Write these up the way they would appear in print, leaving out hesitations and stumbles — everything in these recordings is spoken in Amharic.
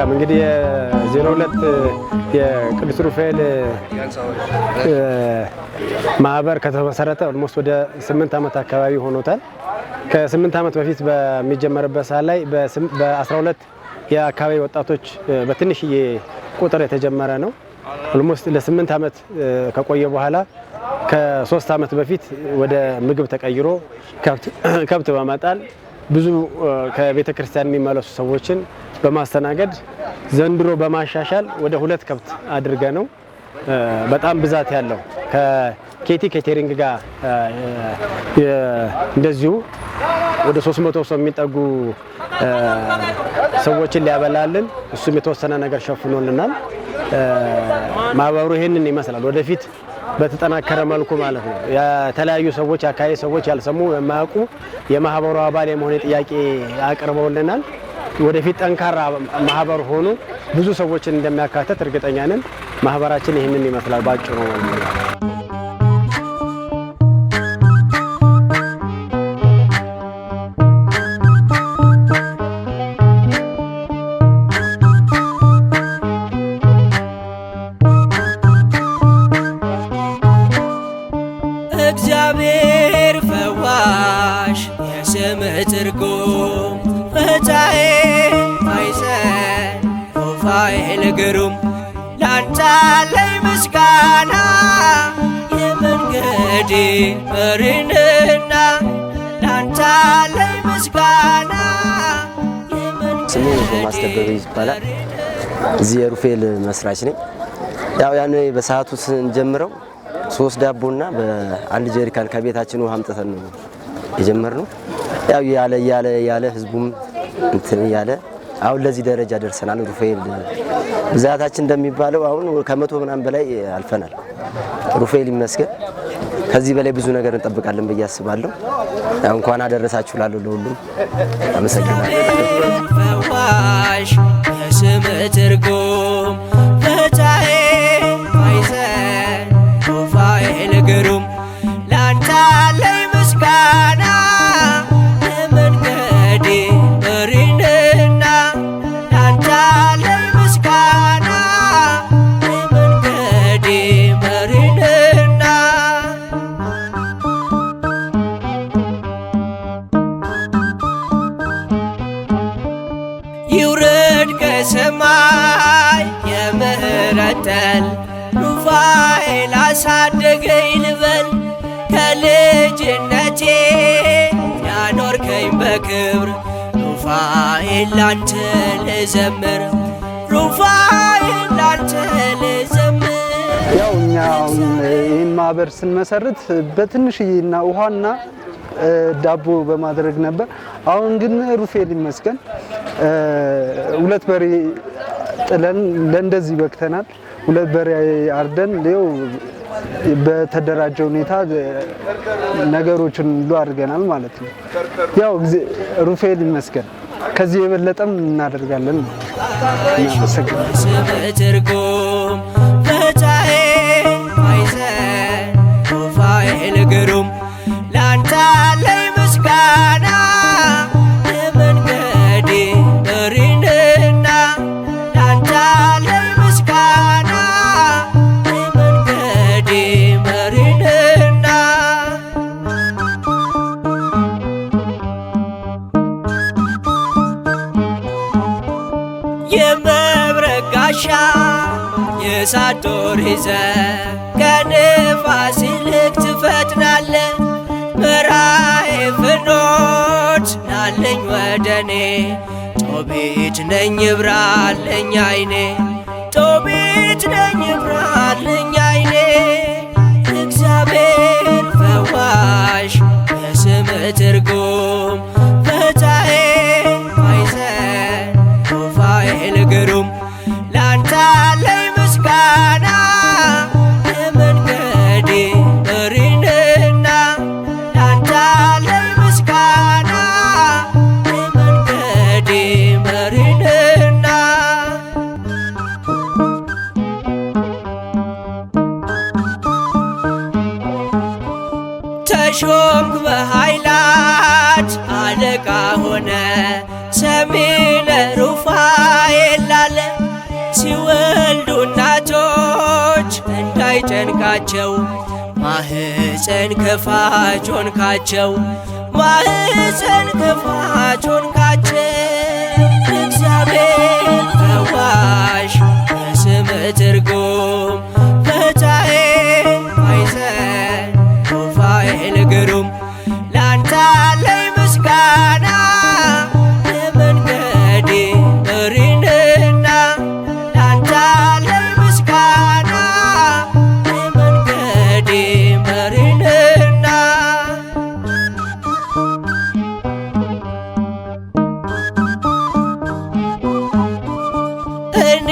እንግዲህ የ02 የቅዱስ ሩፋኤል ማህበር ከተመሰረተ ኦልሞስት ወደ 8 ዓመት አካባቢ ሆኖታል። ከ8 ዓመት በፊት በሚጀመርበት ሰዓት ላይ በ12 የአካባቢ ወጣቶች በትንሽዬ ቁጥር የተጀመረ ነው። ኦልሞስት ለ8 ዓመት ከቆየ በኋላ ከ3 ዓመት በፊት ወደ ምግብ ተቀይሮ ከብት በማጣል ብዙ ከቤተ ክርስቲያን የሚመለሱ ሰዎችን በማስተናገድ ዘንድሮ በማሻሻል ወደ 2 ከብት አድርገ ነው በጣም ብዛት ያለው ከኬቲ ኬተሪንግ ጋር እንደዚሁ ወደ 300 ሰው የሚጠጉ ሰዎችን ሊያበላልን እሱም የተወሰነ ነገር ሸፍኖልናል። ማህበሩ ይሄንን ይመስላል። ወደፊት በተጠናከረ መልኩ ማለት ነው የተለያዩ ሰዎች አካባቢ ሰዎች ያልሰሙ የማያውቁ የማህበሩ አባል የመሆን ጥያቄ አቅርበውልናል። ወደፊት ጠንካራ ማህበር ሆኖ ብዙ ሰዎችን እንደሚያካትት እርግጠኛ ነን። ማህበራችን ይሄንን ይመስላል ባጭሩ ነው። እግዚአብሔር ፈዋሽ የስምህ ትርጉም ፈታዬ አይሰን ሩፋኤል ግሩም ላንተ አለኝ ምስጋና የመንገዴ መሪንና ላንተ አለኝ ምስጋና። ስሜ ቶማስ ደበበ ይባላል። እዚህ የሩፋኤል መስራች ነኝ። ያን በሰዓቱ ስንጀምረው 3 ዳቦና በአንድ ጀሪካን ከቤታችን ውሃ አምጥተን ነው የጀመርነው። ያለ ህዝቡም እንትን ያለ አሁን ለዚህ ደረጃ ደርሰናል። ሩፋኤል ብዛታችን እንደሚባለው አሁን ከ100 ምናምን በላይ አልፈናል። ሩፋኤል ይመስገን። ከዚህ በላይ ብዙ ነገር እንጠብቃለን ብዬ አስባለሁ። እንኳን አደረሳችሁ ላለው ለሁሉም አመሰግናለሁ። ፈዋሽ የስምህ ትርጉም ፈታዬ አይሰን ሩፋኤል ግሩም ላንተ አለኝ ምስጋና የመንገዴ መሪንና ላንተ አለኝ ምስጋና የመንገዴ መሪንና። ይውረድ ከሰማይ የምህረት ጠል ሩፋኤል አሳደገኝ ልበል ከልጅነቴ ያኖርከኝ በክብር ሩፋኤል ላንተ ልዘምር ሩፋኤል ላንተ ልዘምር። እኛ ይህን ማህበር ስንመሰርት በትንሽዬና ውሃና ዳቦ በማድረግ ነበር። አሁን ግን ሩፋኤል ይመስገን 2 በሬ ጥለን ለእንደዚህ በክተናል። 2 በሬ አርደን በተደራጀ ሁኔታ ነገሮችን ሁሉ አድርገናል ማለት ነው። ሩፋኤል ይመስገን። ከዚህ የበለጠም እናደርጋለን። ስምህ ትርጉም ፈታዬ አይሰን ሩፋኤል ግሩም ላንተ አለኝ ምስጋና የመንገዴ መሪንና ላንተ አለኝ ምስጋና የመንገዴ መሪንና። የመብረቅ ጋሻ የእሳት ጦር ይዘህ ከንፋስ ይልቅ ትፈጥናለህ። መራሄ ፍኖት ናለኝ ወደኔ ጦቢት ነኝ ይብራልኝ አይኔ ጦቢት ነኝ ይብራልኝ አይኔ። እግዚአብሔር ፈዋሽ የስምህ ትርጉም ፈታዬ አይሰን ሩፋኤል ግሩም ላንተ አለኝ ምስጋና የመንገዴ መሪንና ላንተ አለኝ ምስጋና የመንገዴ መሪንና። ተሾምክ በኃይላት የሆነ ሰሚ ለሩፋኤል ላለ ሲወልዱ እናቶች እንዳይጨንቃቸው ማህፀን ከፋች ሆንካቸው ማህፀን ከፋች ሆንካቸው። እግዚአብሔር ፈዋሽ በስም ትርጉም ፈታዬ ማይዘን ሩፋኤል ግሩም ላንተ አለኝ ምስጋና የመንገዴ መሪንና ላንተ አለኝ ምስጋና የመንገዴ መሪንና እኔ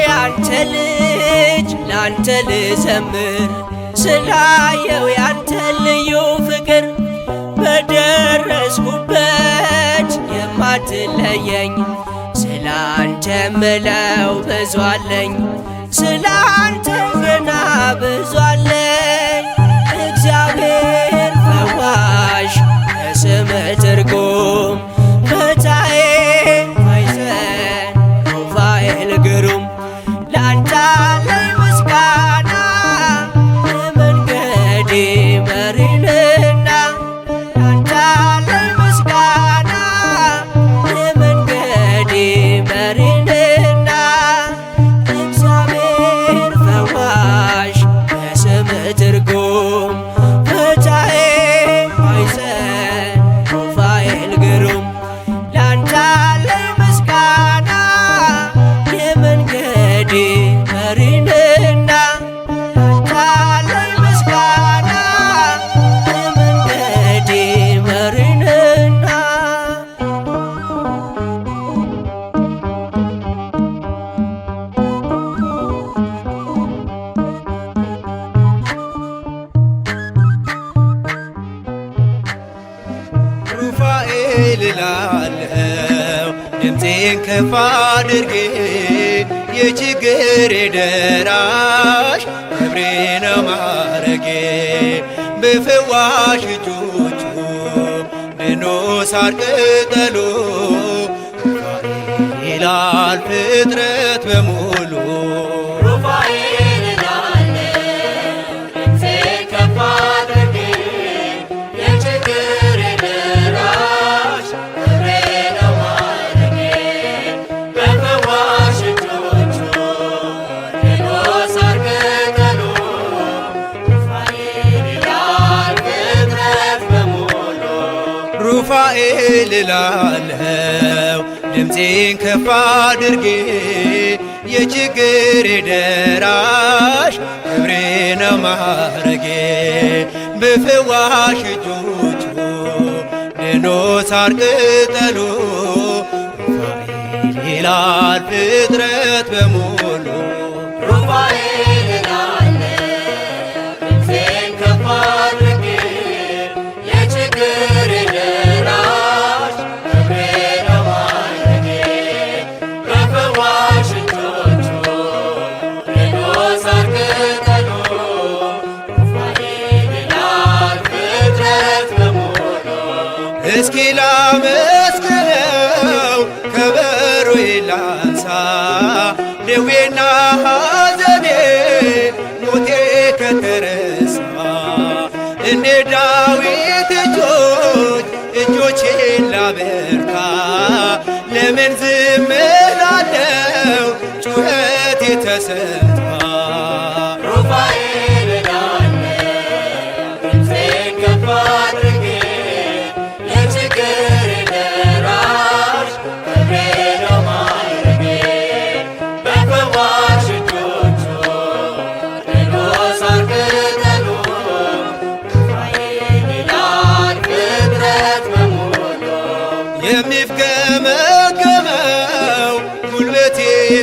ያንተ ልጅ ላንተ ልዘምር ስላየው ያንተ ልዩ ፍቅር በደረስኩበት የማትለየኝ ስላንተ ምለው ብዙ አለኝ ስላንተ ገና ብዙ አለኝ። እግዚአብሔር ፈዋሽ በስም ትርጉም ፈታዬ ማይዘን ሩፋኤል ግሩም ላንተ አለኝ ምስጋና የመንገዴ መሪንና ላንተ አለኝ ምስጋና የመንገዴ መሪንና እግዚአብሔር ፈዋሽ በስም ትርጉም ፈታዬ ማይዘን ሩፋኤል ግሩም ላንተ አለኝ ምስጋና የመንገዴ መሪንና ላንተ አለኝ ምስጋና የመንገዴ መሪንና ሩፋኤል እላለሁ ድምፄን ከፍ አድርጌ የችግሬ ደራሽ ክብሬ ነው ማረጌ በፈዋሽ እጆቹ ድኖ ሳር ቅጠሉ ሩፋኤል ይላል ፍጥረት በሙሉ ሩፋኤል እላለሁ ድምፄን ከፍ አድርጌ የችግሬ ደራሽ ክብሬ ነው ማረጌ በፈዋሽ እጆቹ ድኖ ሳር ቅጠሉ ሩፋኤል ይላል ፍጥረት በሙሉ እስኪ ላመስግነው ከበሮዬ ላንሳ ደዌና ሐዘኔ ሞቴ ከተረሳ እንደ ዳዊት እጆቼን ላበርታ ለምን ዝም እላለሁ ጩኸቴ ተሰማ የሚፍገመገመው ጉልበቴ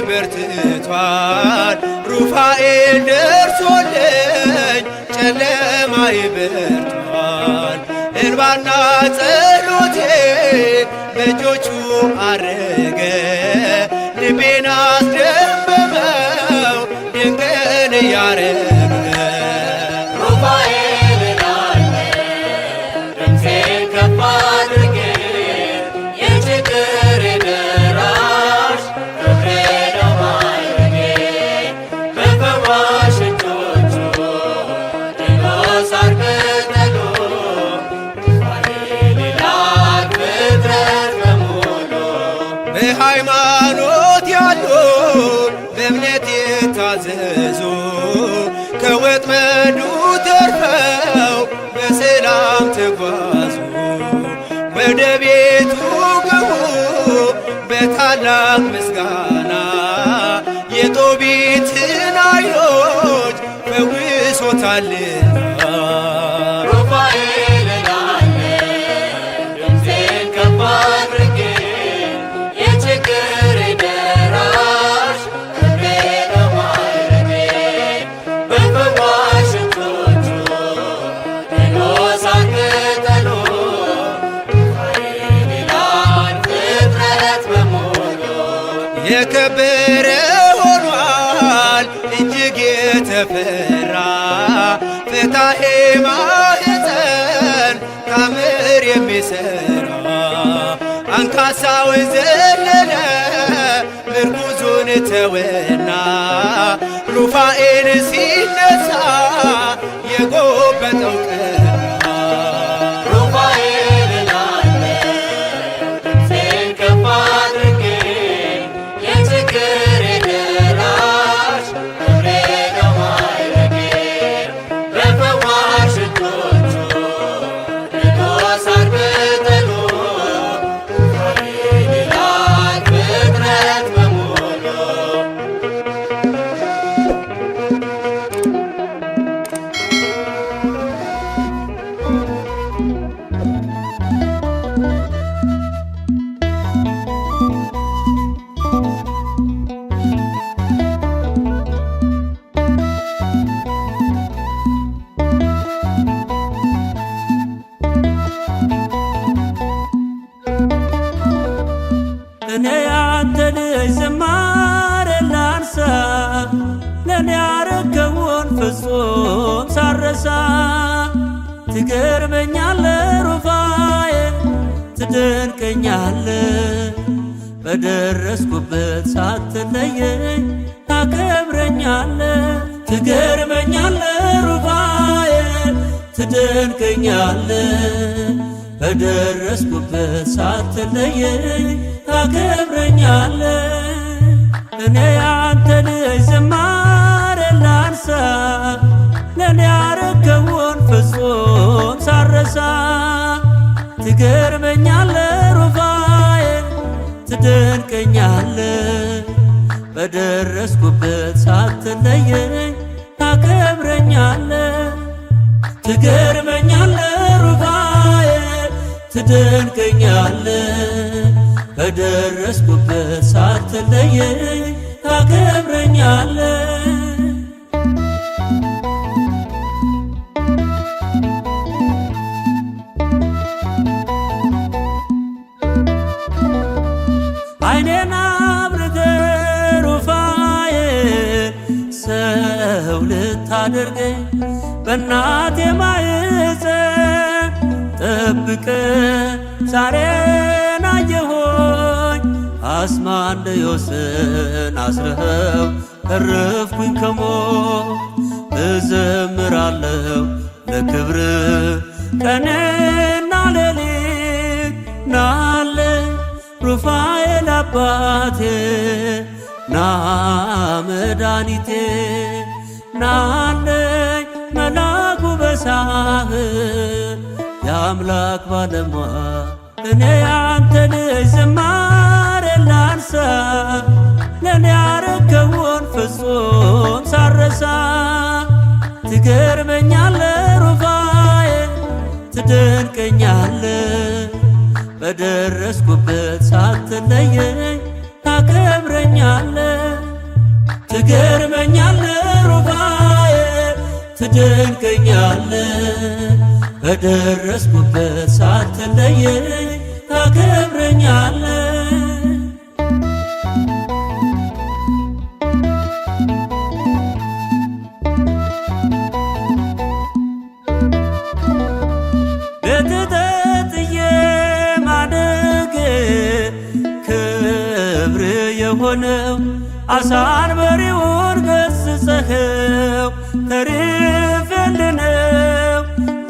በርትቷል ሩፋኤል ደርሶልኝ ጨለማዬ በርቷል እንባና ጸሎቴ በእጆቹ አረገ ልቤን አስደመመው ድንቅን እያረገ ይሆናልና ሩፋኤል እላለሁ ድምፄን ከፍ አድርጌ የችግሬ ደራሽ ክብሬ ነው ማዕረጌ በፈዋሽ እጆቹ በሎሳን ቅጠሉ ሩፋኤል ይላል ፍጥረት በሙሉ የከበረ ሆኗል እጅግ የተፈራ ፍታሄ ማኅፀን ታምር የሚሠራ አንካሳው ዘለለ ምርኩዙን ተወና ሩፋኤል ሲነሳ የጎበጠው ቀና ሩፋኤል እላለሁ ድምፄን ከፍ አድርጌ የችግሬ ደራሽ ክብሬ ነው ማዕረጌ በፈዋሽ እጆቹ በሎሳን ቅጠሉ ሩፋኤል ይላል ፍጥረት በሙሉ እኔ ያንተ ልጅ ዝማሬ ላንሳ ለእኔ ያረከውን ፍጹም ሳረሳ ትገርመኛለ ሩፋኤል ትደንቀኛለ በደረስኩበት ሳትለየኝ ታከብረኛለ ትገርመኛለ ሩፋኤል ትደንቀኛለ በደረስኩበት ሳትለየኝ ታከብረኛለ እኔ ያንተ ልጅ ዝማሬ ላንሳ ለእኔ ያረከውን ፍጹም ሳረሳ ትገርመኛለ ሩፋኤል ትደንቀኛለ በደረስኩበት ሳትለየኝ ታከብረኛለ ትገርመኛለ ሩፋኤል ትደንቀኛለ በደረስኩበት ሳትለየኝ ታከብረኛለ ዓይኔን አብርተህ ሩፋኤል ሰው ልታደርገኝ በእናቴ ማኅፀን ጠብቀ ዛሬን አየሆኝ አስማንደዮስን አስረኸው ተረፍኩኝ ከሞት እዘምራለሁ ለክብር ቀንና ሌሊት ናለኝ ሩፋኤል አባቴ ና መድኃኒቴ ናለኝ መላኩ በሳህል የአምላክ ባለሟል እኔ ያንተ ልጅ ዝማሬ ላንሳ ለእኔ ያረከውን ፍጹም ሳረሳ ትገርመኛለ ሩፋኤል ትደንቀኛለ በደረስኩበት ሳትለየኝ ታከብረኛለ ትገርመኛለ ሩፋኤል ትደንቀኛለ በደረስኩበት ሳትለየኝ ታከብረኛለ ቤትተጥዬ ማደግ ክብር የሆነው አሳንበሪውን ገሥጸኸው ተርፌልነው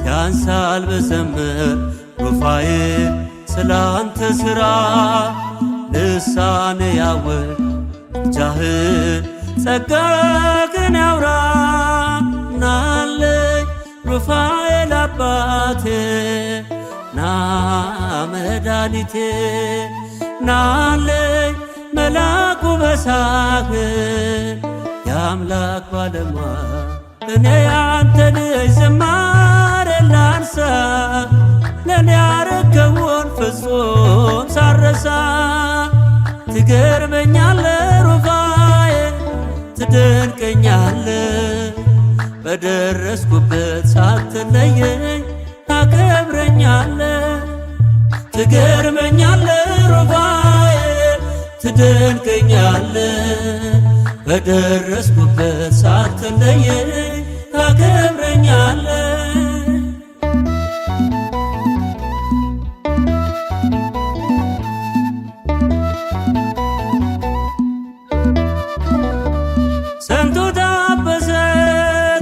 ያንሳል በዘመር ሩፋኤል ስላንተ ሥራ ልሳኔ ያወቅ ጃህን ጸጋህን ያውራ ናለኝ ሩፋኤል አባቴ ና መድኃኒቴ ናለኝ መላኩ በሳህን የአምላክ ባለሟል እኔ ያንተ ልጅ ዝማሬ ላንሳ ለኔ ያረከውን ፍጹም ሳረሳ ትገርመኛለ ሩፋኤል ትደንቀኛለ በደረስኩበት ሳትለየኝ ታከብረኛለ ትገርመኛለ ሩፋኤል ትደንቀኛለ በደረስኩበት ሳትለየኝ ታከብረኛለ ስንቱ ታበሰ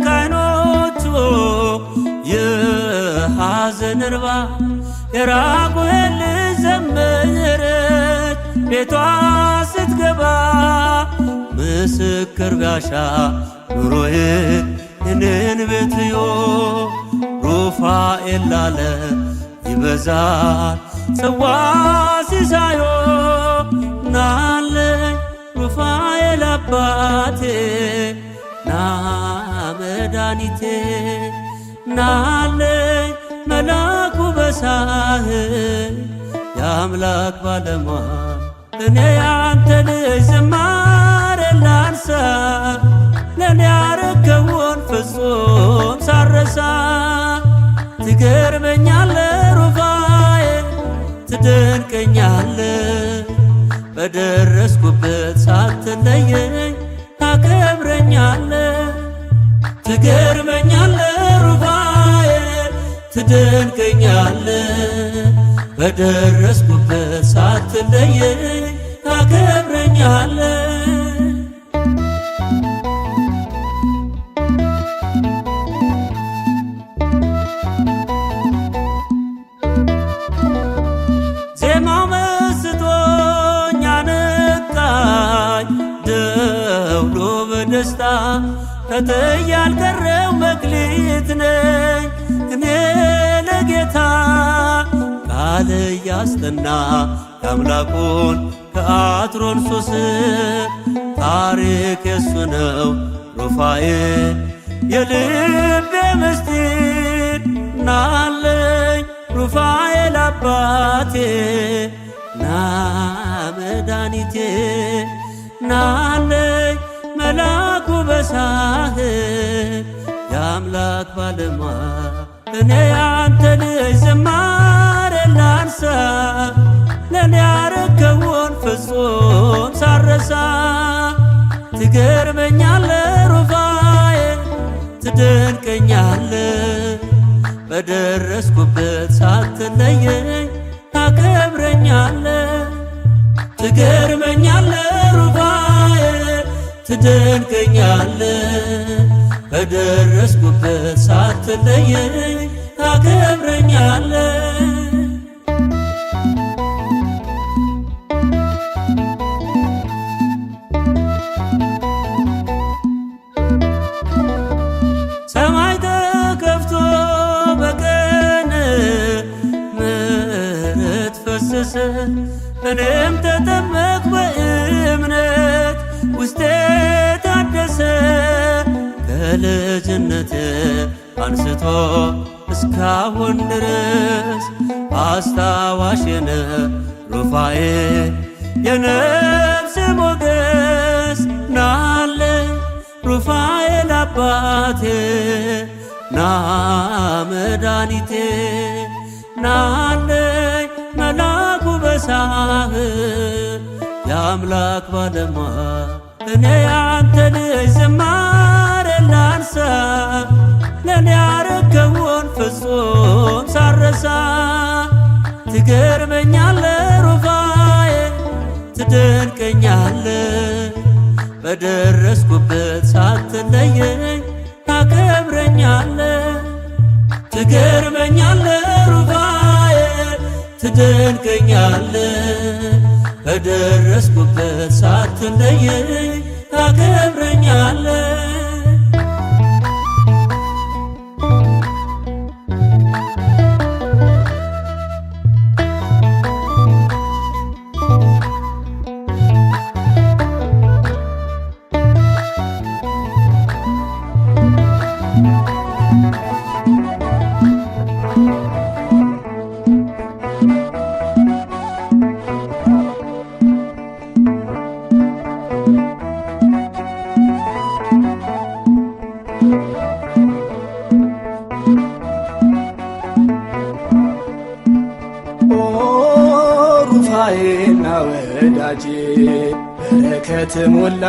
ከዓይኖቹ የሐዘን እንባ የራጉኤል ልጅ ዘመረች ቤቷ ስትገባ ምስክር ጋሻ ኑሮዬ እኔን ቤትዮ ሩፋኤል ላለ ይበዛል ጽዋ ሲሳዮ ናለኝ ሩፋኤል አባቴ ና መድኃኒቴ ናለኝ መላኩ በሳህል የአምላክ ባለሟል እኔ ያንተ ልጅ ዝማሬ ላንሳ ለኔ ያረከውን ፍጹም ሳረሳ ትገርመኛለ ሩፋኤል ትደንቀኛለ በደረስኩበት ሳትለየኝ ታከብረኛለ ትገርመኛለ ሩፋኤል ትደንቀኛለ በደረስኩበት ሳትለየኝ ታከብረኛለ ዜማው መስጦኝ አነቃኝ ደውሎ በደስታ ከትዬ ያልቀረው መክሊት ነኝ እኔ ለጌታ ቃል እያስጠና የአምላኩን ከአትሮንሱስ ታሪክ የሱ ነው ሩፋኤል የልቤ ምስጢር ናለኝ ሩፋኤል አባቴ ና መድኃኒቴ ናለኝ መላኩ በሳህል የአምላክ ባለሟል እኔ ያንተ ልጅ ዝማሬ ላንሳ ለኔ ያረከውን ፍጹም ሳረሳ ትገርመኛለ ሩፋኤል ትደንቀኛለ በደረስኩበት ሳትለየኝ ታከብረኛለ ትገርመኛለ ሩፋኤል ትደንቀኛለ በደረስኩበት ሳትለየኝ ታከብረኛለ ሰማይ ተከፍቶ በቀን ምሕረት ፈሰሰ እኔም ተጠመቅኩ በእምነት ውስጤ ታደሰ ከልጅነቴ አንስቶ እስካሁን ድረስ አስታዋሽነ ሩፋኤል የነፍስ ሞገስ ናለኝ ሩፋኤል አባቴ ና መድኃኒቴ ናለኝ መላኩ በሳህል የአምላክ ባለሟል እኔ ያንተ ልጅ ዝማሬ ላንሳ ለኔ ያረከውን ፍጹም ሳረሳ ትገርመኛለ ሩፋኤል ትደንቀኛለ በደረስኩበት ሳትለየኝ ታከብረኛለ ትገርመኛለ ሩፋኤል ትደንቀኛለ በደረስኩበት ሳትለየኝ ታከብረኛለ ሩፋዬና ወዳጄ በረከት ሞላ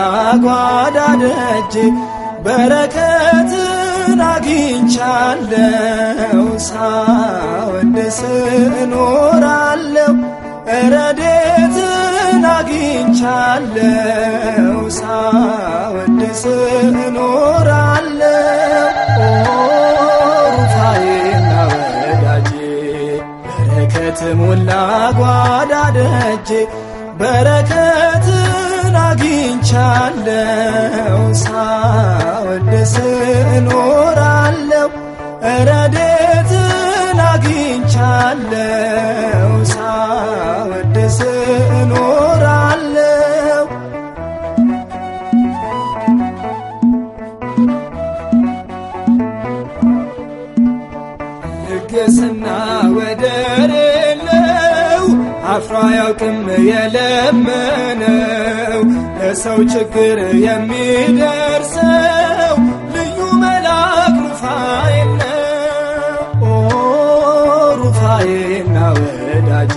ጓዳ ደጄ በረከትን አግኝቻለሁ ሳወድስ እኖራለሁ ረድኤትን አግኝቻለሁ ሳወድስ እኖራለሁ ሩፋዬና ወዳጄ በረከት ሞላ ጓዳ ደጄ በረከትን አግኝቻለሁ ሳወድስ እኖራለሁ ረድኤትን አግኝቻለሁ ሳወድስ እኖራለሁ ልግስና ወደር የለው አፍሮ አያውቅም የለመነው ለሰው ችግር የሚደርሰው ልዩ መልአክ ሩፋኤል ነው ሩፋዬና ወዳጄ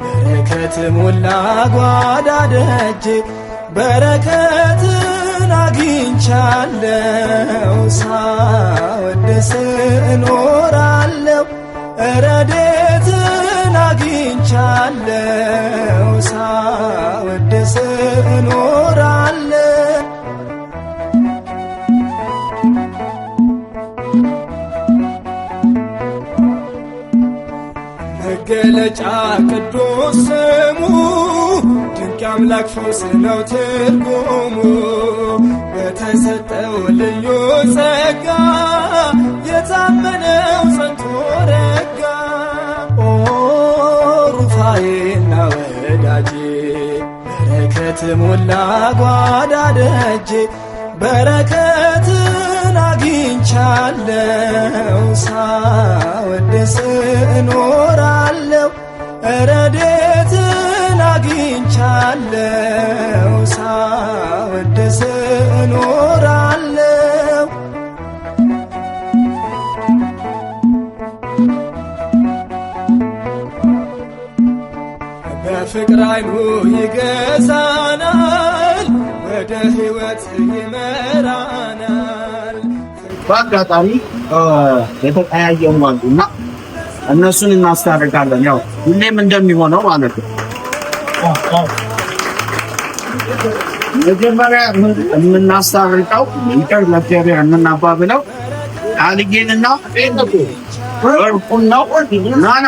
በረከት ሞላ ጓዳ ደጄ በረከትን አግኝቻለሁ ሳወድስ እኖራለሁ ረድኤትን አግኝቻለሁ ሳወድስ እኖራለሁ መገለጫ ቅዱስ ስሙ ድንቅ አምላክ ፈውስ ነው ትርጉሙ በተሰጠው ልዩ ጸጋ የታመነው ጸንቶ ረጋ ሩፋዬና ወዳጄ በረከት ሞላ ጓዳ ደጄ በረከትን አግኝቻለሁ ሳወድስ እኖራለሁ ረድኤትን አግኝቻለሁ ሳወድስ እኖራለሁ በፍቅር አይኑ ይገዛናል ወደ ሕይወት ይመራናል በአጋጣሚ የተቀያየሙ አሉና እነሱን እናስታርቃለን። ያው ሁሌም እንደሚሆነው ማለት ነው። መጀመሪያ የምናስታርቀው ይቅር ለእግዚአብሔር የምናባብለው ቃልዬንና ወርቁን ነው። ናና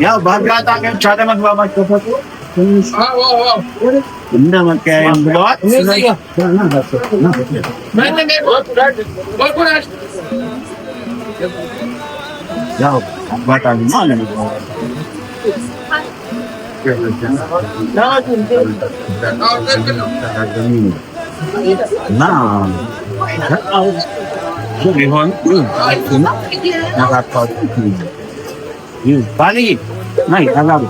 ያው በአጋጣሚዎች አለመግባባት ተፈጥሮ እንደ መቀያየም ብለዋል። ያው አጋጣሚ ማለት ነው። እና ቢሆን ባልዬ ናይ አላሉ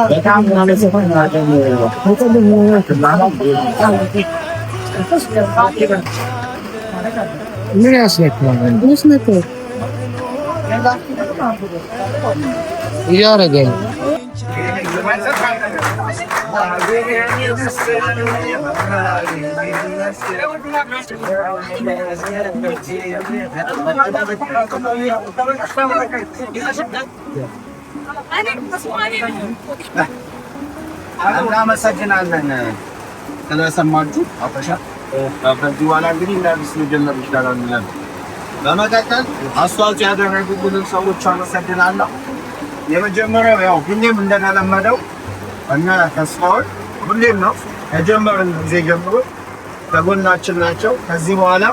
በጣም ምን ያስነካል? እያደረገ ነው። እናመሰግናለን ስለሰማችሁ። አፈሻ በዚህ በኋላ እንግዲህ እንዳዲስ መጀመር ይችላል። በመቀጠል አስተዋጽኦ ያደረጉልን ሰዎች አመሰግናለሁ። የመጀመሪያው ያው ሁሌም እንደተለመደው እና ተስፋውን ሁሌም ነው ከጀመርን ጊዜ ጀምሮ ከጎናችን ናቸው። ከዚህ በኋላ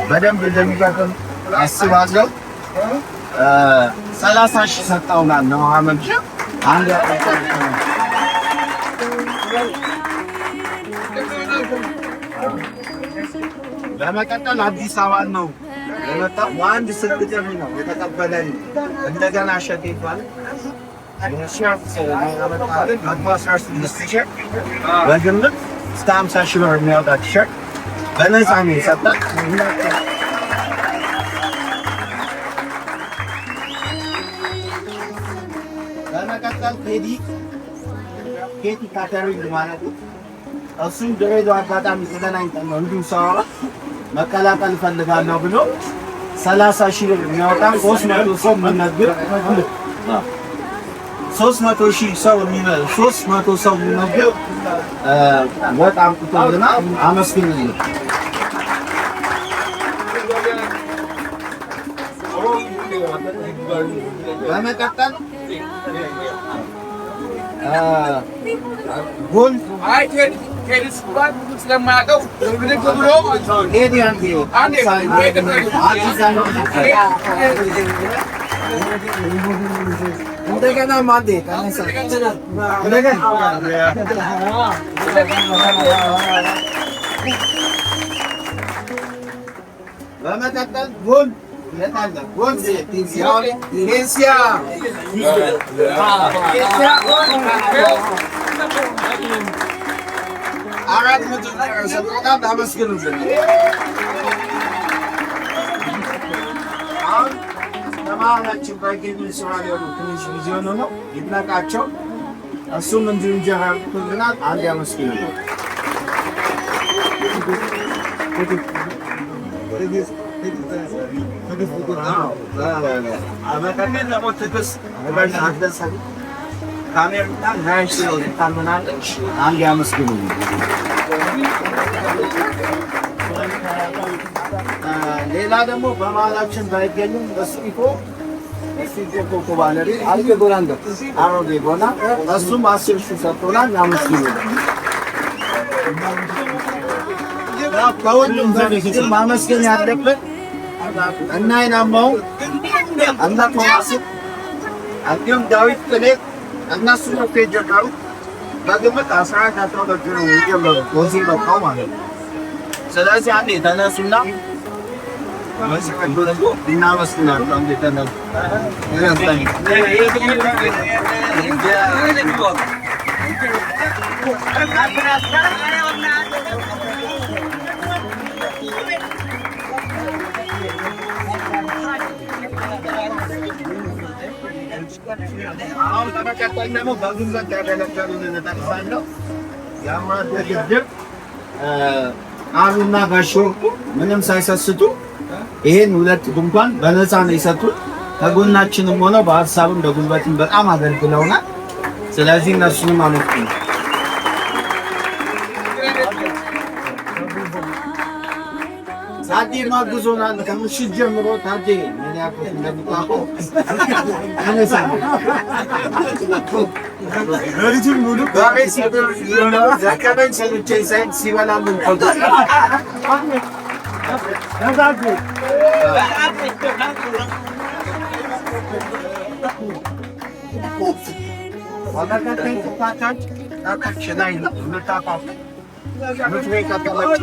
በደንብ እንደሚቀጥል አስባለሁ። 30,000 ሰጠውናል ነው አንድ በመቀጠል አዲስ አበባ ነው የመጣው። አንድ ስልክ ጥሪ ነው የተቀበለን። እንደገና እሸቴ ይባላል። በግምት እስከ 50 ሺህ ብር የሚያወጣ ቲሸርት በነፃ ነው የሰጠን። በመቀጠል ኬቲ ካተሪንግ ማለት ነው። እሱም ድሬዳዋ አጋጣሚ ተገናኝተን ነው እንዲሁ ሳወራ መቀላቀል እፈልጋለሁ ብሎ 30 ሺህ ብር የሚያወጣ 300 ሰው የሚመግብ 300 ሺህ ሰው የሚመግብ 300 ሰው የሚመግብ በጣም ጥሩና አመስግኑልኝ። በመቀጠል ጎል ስለማያውቀው እንደገና ማንዴ በመቀጠል ጎል አራት መቶ ሰጥቶናል። አመስግኑልን። አሁን ተማሪዎችን ባይገኙ ስራ ሊሆኑ ትንሽ ጊዜ ሆኖ ነው ይድነቃቸው። እሱም እንዲሁ እንጀራ አድርጎልናል። አንድ አመስግኑልን። በመቀጠል ደግሞ ትዕግስት ከአሜሪካን 20 ሺህ ታምናለች። አንድ አመስግኑልኝ። ሌላ ደግሞ በመሀላችን ባይገኙም በስሪኮ ባለቤት አሮጌ ጎና እሱም 10 ሺህ ሰጥቶናል። አመስግኑልኝ። ከሁሉም በፊት ማመስገን ያለብን እና አይናማው እና ቶማስ እንዲሁም ዳዊት ጥሌት እነሱ ነው የጀመሩት። በግምት 11 ነው የጀመሩት ወዚህ በቃው ማለት ነው። ስለዚህ አንዴ ተነሱና እናመስግናለን። አንዴ ተነሱ። አሁን ተመቀጠል ደግሞ በጉልበት ያገለገሉንን እጠቅሳለሁ። የአምራት ግድብ አሉና ጋሾ ምንም ሳይሰስቱ ይሄን 2 ድንኳን በነፃ ነው የሰጡት። ከጎናችንም ሆነው በሀሳብም በጉልበትም በጣም አገልግለውናል። ስለዚህ እነሱንም አመስግኑ። ታዴ ማግዞናል። ከምሽት ጀምሮ ታዴ ምን ያክል እንደምታውቀው ለልጅም ሙሉ ባሬሲ ዘከበን ሰልቼ ሳይን ሲበላልን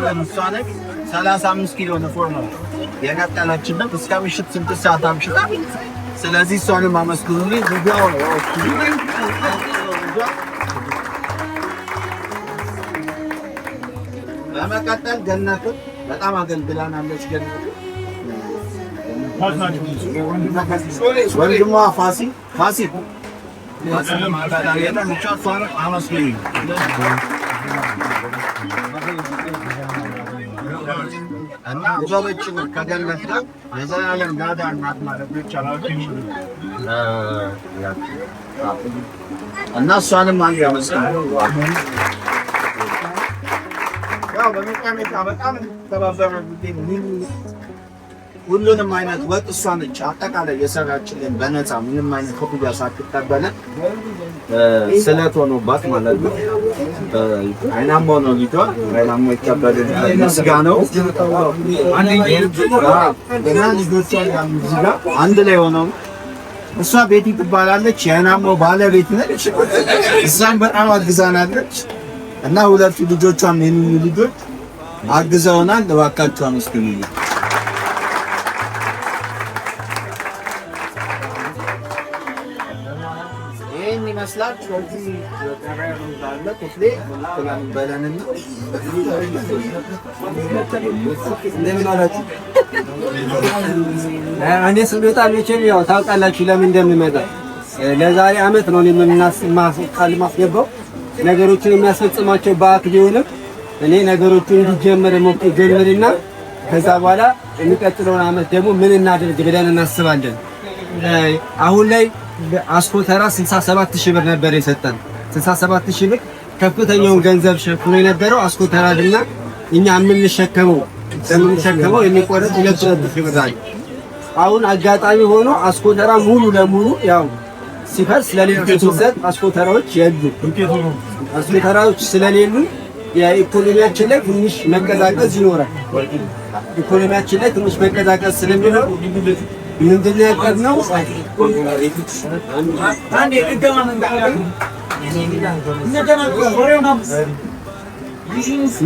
ለምሳሌ 35 ኪሎ ንፎር ነው የነጠለችበት እስከ ምሽት 6 ሰዓት አምሽታ። ስለዚህ እሷንም አመስግኑልኝ። ቪዲዮ ነው በመቀጠል ገነት በጣም አገልግላናለች። ገነት ወንድሟ ፋሲ አመስግኑልኝ። እና ዘሎችን ከገነት ጋር የዘላለም ጋዳ እናት ማለት ይቻላል። እና እሷንም አንድ ያመስግናል። ያው በመቃመታ በጣም ተባበረ ሁሉንም አይነት ወጥ እሷ ነች አጠቃላይ የሰራችልን በነፃ ምንም አይነት ክፍያ ሳትቀበለን ስለት ሆኖባት ማለት ነው። አይናማው ነው ልጇ። አይናማው ይቀበልን ምስጋናው እና ልጆቿ እዚህ ጋር አንድ ላይ ሆነው እሷ ቤቲ ትባላለች። የናሞ ባለቤት ነች። እዛም በጣም አግዛናለች እና ሁለቱ ልጆቿም የኔ ልጆች አግዘውናል። እባካችሁ አመስግኑልኝ። ይሄን ይመስላል። ስለዚህ ተራራው እንዳለ ክፍሌ በለንና እንደምን አላችሁ? እኔ ስመጣ መቼም ያው ታውቃላችሁ ለምን እንደምመጣ። ለዛሬ አመት ነው ማስገባው ነገሮችን የሚያስፈጽማቸው በአክ ቢሆንም እኔ ነገሮችን እንዲጀመር ጀምርና ከዛ በኋላ የሚቀጥለውን አመት ደግሞ ምን እናድርግ ብለን እናስባለን። አሁን ላይ አስኮተራ 67000 ብር ነበር የሰጠን። 67000 ብር ከፍተኛውን ገንዘብ ሸፍኖ የነበረው አስኮተራልና እኛ የምንሸከመው የሚቆረጥ 2000 ብር አለ። አሁን አጋጣሚ ሆኖ አስኮተራ ሙሉ ለሙሉ ያው ሲፈርስ ለሌሎች ሲሰጥ አስኮተራዎች የሉ። አስኮተራዎች ስለሌሉ የኢኮኖሚያችን ላይ ትንሽ መቀዛቀዝ ይኖራል። ኢኮኖሚያችን ላይ ትንሽ መቀዛቀዝ ስለሚኖር ምንድነው ያቀድነው?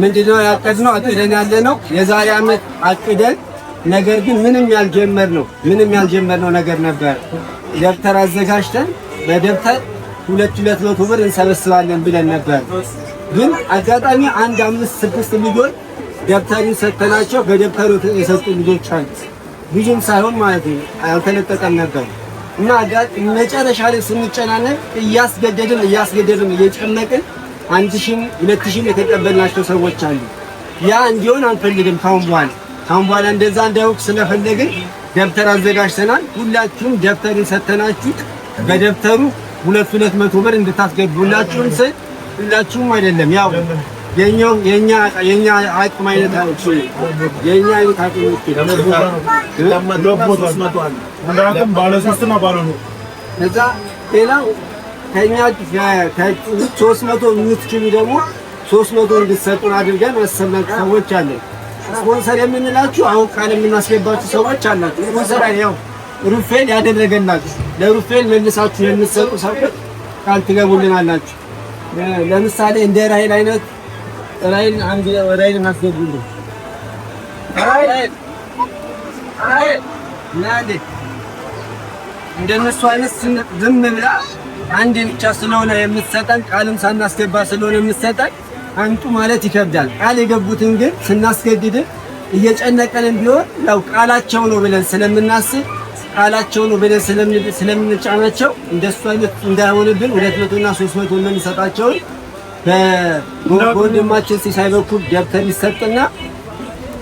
ምንድነው ያቀድነው? አቅደን ያለነው የዛሬ አመት አቅደን ነገር ግን ምንም ያልጀመርነው ነገር ነበር። ደብተር አዘጋጅተን በደብተር 200 ብር እንሰበስባለን ብለን ነበር። ግን አጋጣሚ 5-6 ሚሊዮን ደብተሩን ሰጥተናቸው በደብተሩ የሰጡ ልጆች አሉ። ብዙም ሳይሆን ማለት ነው አልተለጠቀም ነበር እና መጨረሻ ላይ ስንጨናነቅ እያስገደድን እየጨመቅን 1000-2000 የተቀበልናቸው ሰዎች አሉ። ያ እንዲሆን አንፈልግም። ካሁን በኋላ እንደዛ እንዳይሆን ስለፈለግን ደብተር አዘጋጅተናል። ሁላችሁም ደብተሩን ሰጥተናችሁ በደብተሩ 200 ብር እንድታስገቡላችሁን ስል ሁላችሁም አይደለም ያው የኛ አቅም አይነት አልኩ የኛ አይነት አቅም እንዳውም ባለ 3 እና ባለ 2 እዛ ሌላው ከኛ 300 የምትችሉ ደግሞ 300 እንድትሰጡን አድርገን አሰብናችሁ ሰዎች አለን። ስፖንሰር የምንላችሁ አሁን ቃል የምናስገባችሁ ሰዎች አላችሁ። ስፖንሰር ያው ሩፌል ያደረገላችሁ ለሩፌል መልሳችሁ የምትሰጡ ሰዎች ቃል ትገቡልናላችሁ። ለምሳሌ እንደ ራይል አይነት ራይል አንድ ራይል እናስገቡልን። ራይል ናንዴ እንደነሱ አይነት ዝም ብላ አንድ ብቻ ስለሆነ የምትሰጠን ቃልም ሳናስገባ ስለሆነ የምትሰጠን አንቱ ማለት ይከብዳል። ቃል የገቡትን ግን ስናስገድድ እየጨነቀን ቢሆን ያው ቃላቸው ነው ብለን ስለምናስብ ቃላቸው ነው ብለን ስለምንጫናቸው እንደሱ አይነት እንዳይሆንብን 200 እና 300 ነው የሚሰጣቸው። በወንድማችን ሲሳይ በኩል ደብተር ይሰጥና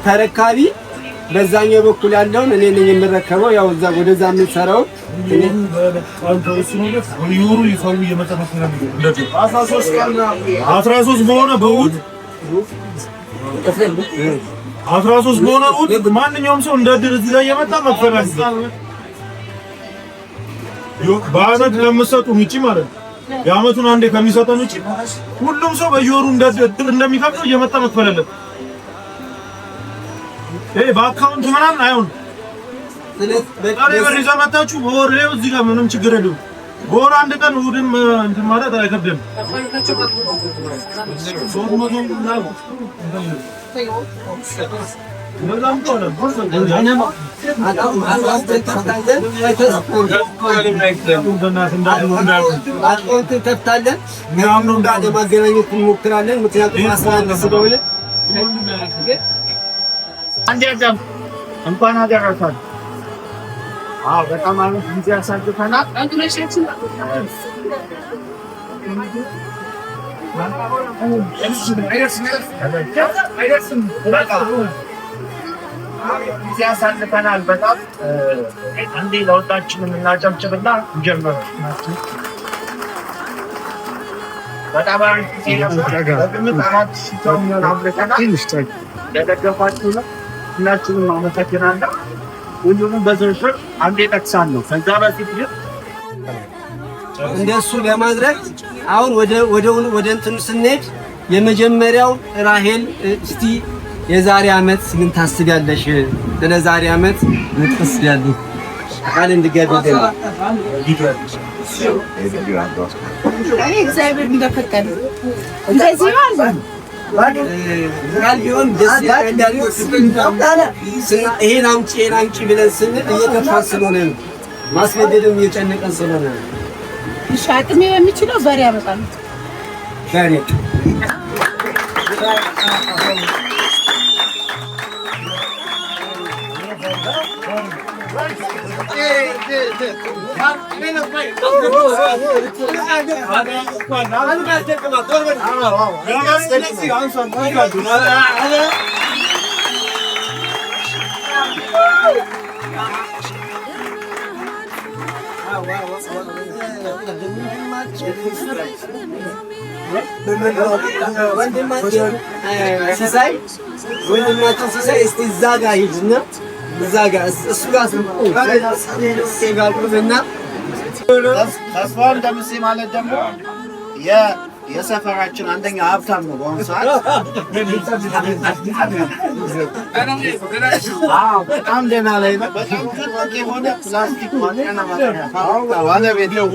ተረካቢ በዛኛው በኩል ያለውን እኔ ነኝ የምረከበው። ያው እዛ ወደዛ የምንሰራው እኔ 13 በሆነ በውድ 13 በሆነ ውድ ማንኛውም ሰው እንደ ድር እዚህ ላይ የመጣ መክፈል አለበት። በአመት ለምትሰጡ ውጪ ማለት ነው። የአመቱን አንዴ ከሚሰጠን ውጪ ሁሉም ሰው በየወሩ እንደ ድር እንደሚከፍለው እየመጣ መክፈል አለበት። በአካውንት ምናምን አይሆን። ስለዚህ በሪዛ መጣችሁ በወር ይኸው እዚህ ጋር ምንም ችግር የለውም። በወር አንድ ቀን እሑድም እንትን ማለት አይከብድም። ተፍታለን ምናምን ማገናኘት እንሞክራለን። ምክንያቱም አስራን ስለሆነ አንዴ ደም እንኳን አደረሳችሁ። በጣም አሪፍ ጊዜ አሳልፈናል። ጊዜ አሳልፈናል። በጣም አንዴ ለወጣችንም እናጨብጭብና እንጀምር። በጣም አሪፍ ጊዜ ነበር። በግምት 4000 ሰው የሚሆን አብረተናል። ለደገፋችሁ ነው ሁላችሁንም አመሰግናለሁ። ሁሉንም በዝርዝር አንዴ ጠቅሳለሁ። ከዛ በፊት ግን እንደሱ ለማድረግ አሁን ወደ እንትኑ ስንሄድ የመጀመሪያው ራሄል እስቲ የዛሬ አመት ምን ታስቢያለሽ? ስለ ዛሬ አመት ምን ታስቢያለሽ? ቃል እንድገባልን እግዚአብሔር እንደፈቀደ እንደዚህ ማለት ቃል ቢሆን ደስ ይላል። ይሄን አምጪ ብለን ስንል እየከፋን ስለሆነ ነው። ማስገደድም እየጨነቀን ስለሆነ ነው። ሻጥሜ የሚችለው በሬ ያመጣል። በሬ ወንድማችን ሲሳይ እስቲ እዛ ጋር ሂድና እዛ ጋር እሱ ጋር ተስፋውን ደምሴ ማለት ደግሞ የሰፈራችን አንደኛ ሀብታም ነው በአሁኑ ሰዓት። በጣም ደህና ላይ ነው። በጣም ጥሩ የሆነ ፕላስቲክ ማጥሪያና ማጥሪያ ባለቤት ነው።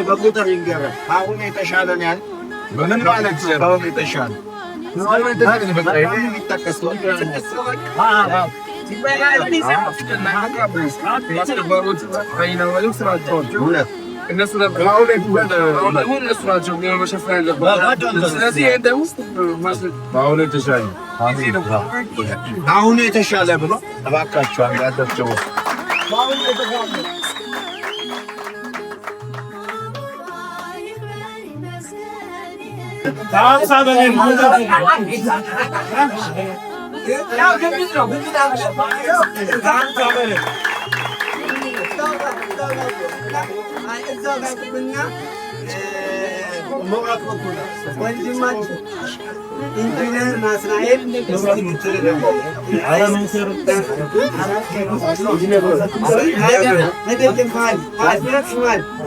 በቁጥር ይንገረን አሁን የተሻለ ነው ያለ ምን ማለት ነው? የተሻለ አሁን የተሻለ ብሎ እባካችኋል ያደርጀው ኢንጂነር ናትናኤል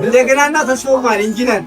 እንደገና ተሾሟል ኢንጂነር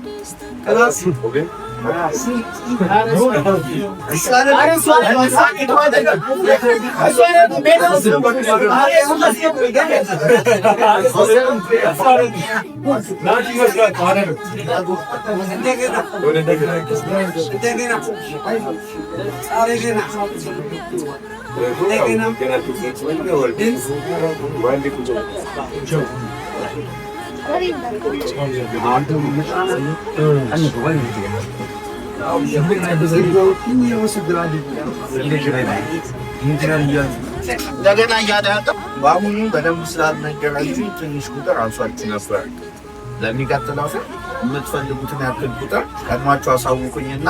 እንደገና እያዳቀ በአሁኑ በደንብ ስላልነገራችሁ ትንሽ ቁጥር አንሷችሁ ነበር። ለሚቀጥለው የምትፈልጉትን ያክል ቁጥር ቀድማችሁ አሳውቁኝና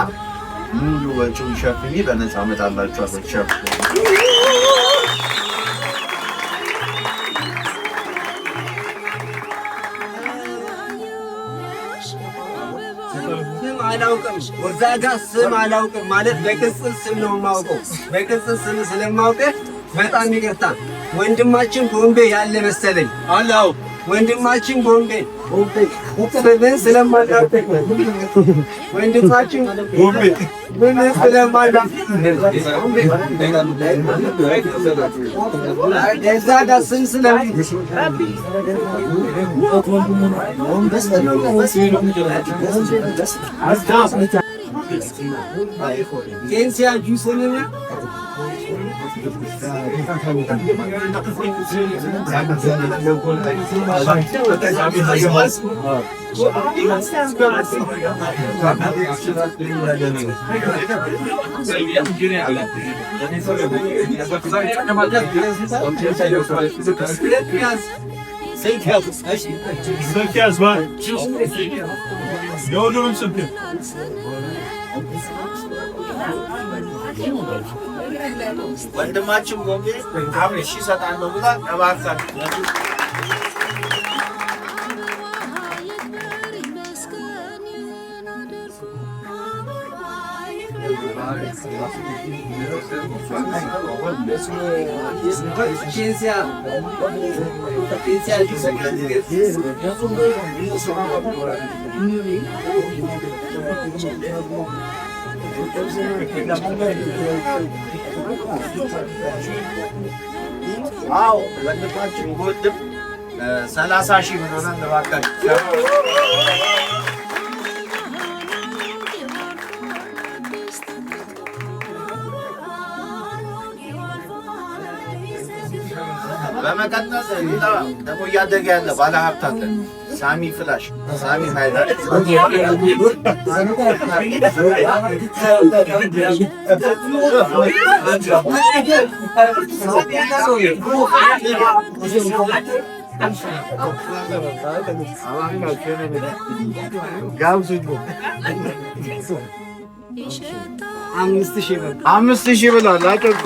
ሙሉ ወጪውን ሸፍኜ በነፃ አመጣላችኋለሁ። አላውቅም ወዛ ጋር ስም አላውቅም ማለት በቅጽል ስም ነው የማውቀው። በቅጽል ስም ስለማውቀው በጣም ይቅርታ። ወንድማችን ቦምቤ ያለ መሰለኝ። አላው ወንድማችን ቦምቤ ምን ስለማላውቅ ወንድማችን ቦምቤ ምን ስለማላውቅ እዛ ጋር ስም ኬንሲያ ጁስንና ወንድማችን ቦምቤ አብሽ ይሰጣለሁ ብላ እባካችሁ አዎ ለልባችሁ ወድም 30,000 ብር ነው ለባካችሁ በመቀጠል ደግሞ እያደገ ያለ ባለ ሀብት አለ ሳሚ ፍላሽ ሳሚ ሃይላንድ አምስት ሺህ ብሏል። አጨብጭ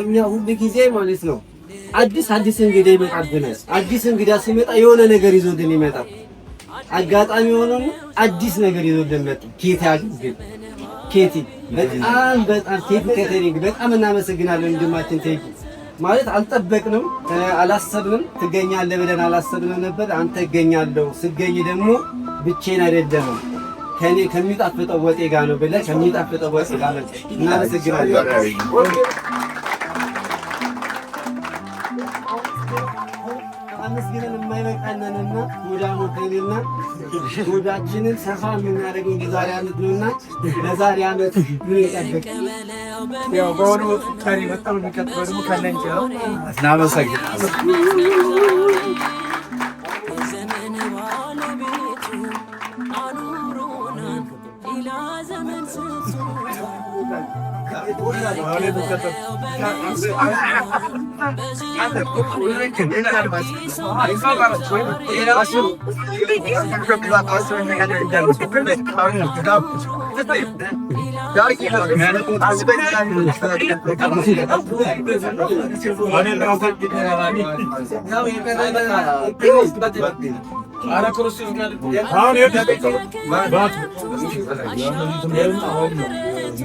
እኛ ሁሉ ጊዜ ማለት ነው አዲስ እንግዳ ይመጣብናል። አዲስ እንግዳ ሲመጣ የሆነ ነገር ይዞልን ይመጣል። አጋጣሚ ሆኖ አዲስ ነገር ይዞልን መጣ። ኬቲ በጣም ኬቲ ከተሪንግ በጣም እናመሰግናለን። ወንድማችን ቴኪ ማለት አልጠበቅንም፣ አላሰብንም። ትገኛለህ ብለን አላሰብንም ነበር። አንተ እገኛለሁ ስገኝ ደግሞ ብቻዬን አይደለም ከኔ ከሚጣፍጠው ወጤ ጋር ነው ብለህ ከሚጣፍጠው ወጤ ጋር ነው። እናመሰግናለን። አመስግነን የማይበቃነንና ወዳሞተንና ወዳችንን ሰፋ የምናደርገው የዛሬ ዓመት ነውና ለዛሬ ዓመት ምን ይጠብቅ ያው በሆነ ወጣሪ በጣም የሚከተለው ደግሞ ከነንጀ ነው። እናመሰግናለን።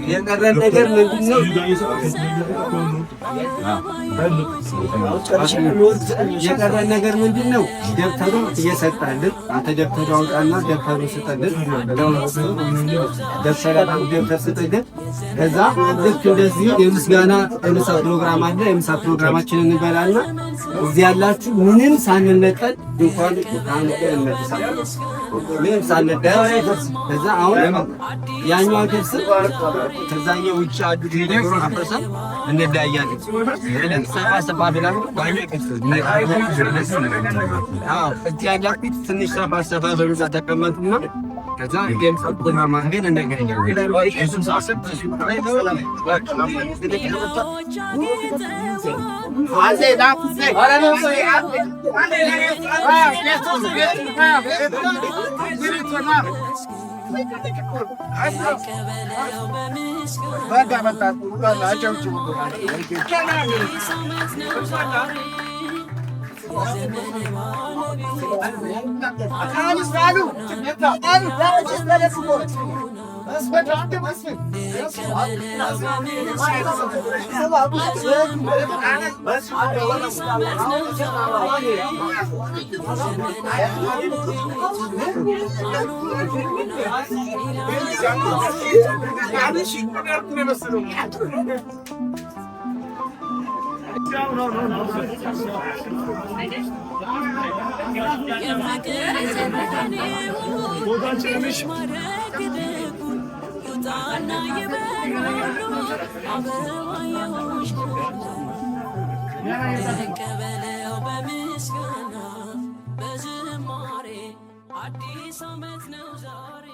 የቀረን ነገር ምንድነው? የቀረን ነገር ምንድነው? ደብተሩ እየሰጣልን አንተ ደብተሩ አውጣና ደብተሩ ስጠልን፣ ደብተር ስጠልን። ከዛ ልክ እንደዚህ የምስጋና የምሳ ፕሮግራም አለ። የምሳ ፕሮግራማችንን እንበላና እዚህ ያላችሁ ምንም ሳንነጠል እንኳን ምንም ሳንነጠል ከዛ አሁን ያኛው ከስ ከዛኛው ውጭ አዱ ዲዲዮ አፈሳ እንደዳያለን ሰፋ ብላ ባይኔ ከስ እዚህ ያላችሁ ትንሽ ሰፋ በብዛ ተቀመጡና ከዛ ጌም ጸጥና ማንገን እንደገኛ እሱም ሳሰብ አዲስ ዓመት ነው ዛሬ